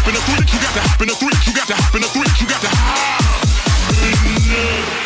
hop in a freak, you got to hop in a freak, you got to hop in a freak, you got to hop in a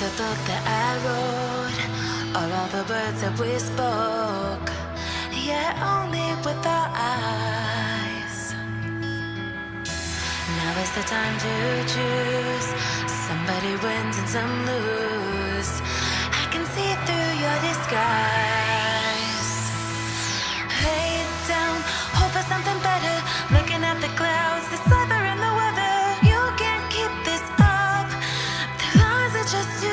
The book that I wrote, are all the words that we spoke, yet only with our eyes. Now is the time to choose. Somebody wins and some lose. I can see through your disguise. Lay it down, hope for something better. Looking at the clouds, the sliver in the weather. You can't keep this up. The lies are just too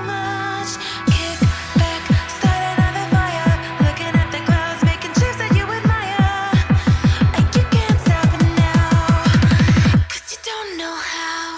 much. Kick back, start another fire. Looking at the clouds, making shapes that you admire. And you can't stop it now, 'cause you don't know how.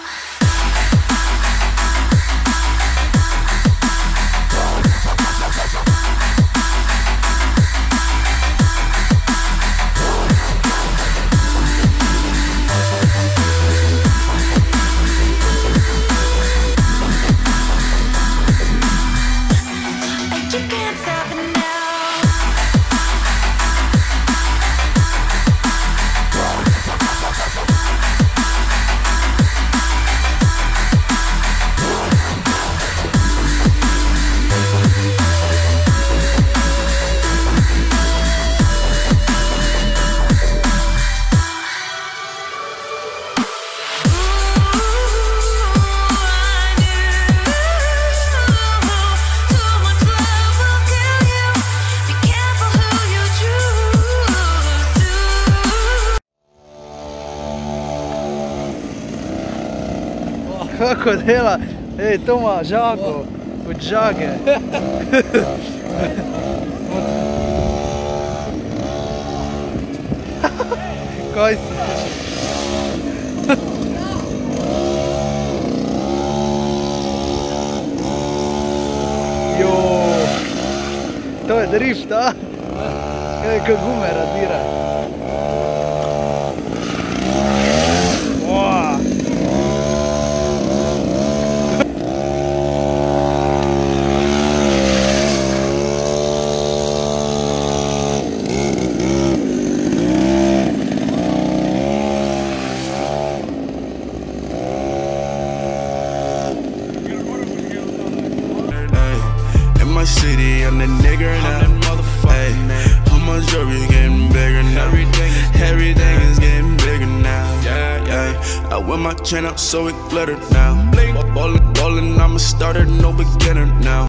Kako dela? Ej, to ima žago. Od žage. Kaj si? Joj. To je drift, a? Kaj ko gume radira. City, I'm the nigger now. Hey, all my jewelry getting bigger now. Everything is getting bigger now. Yeah. I wear my chain up so it glittered now. Ballin', I'ma start it, no beginner now.